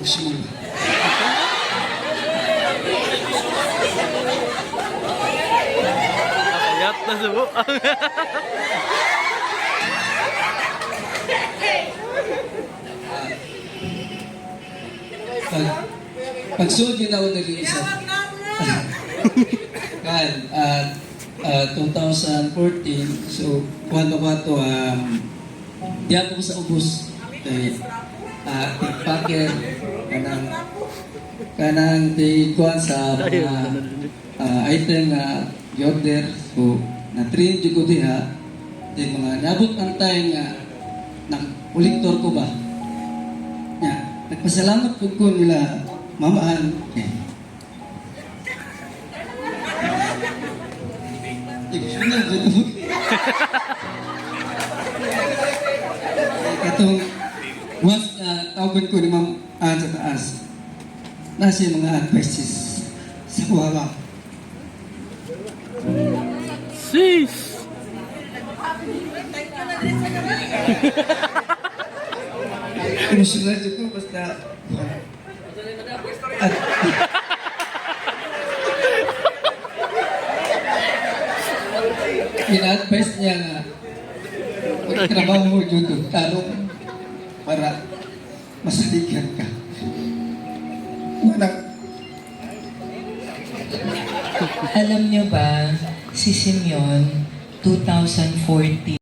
Usul. Ayat na subo. Pag-suod yun ako nag-iisa. Kan, 2014, so, kwato-kwato, di ako sa ubos. Pickpocket, kanang di kuhan sa mga item na i-order. So, na-train dyan ko diha. Di mga nabot ang time nga, uliktor ko ba? Nagpasalamat po ko nila, mamaan. Katong once tawag ko ni Ma'am Ann sa taas, nasa yung mga advices sa kuha. Sis! Emosyonal dito basta at ina-advise niya na magtrabaho mo dito tarong para masaligan ka. Alam niyo ba, si Simeon, 2014,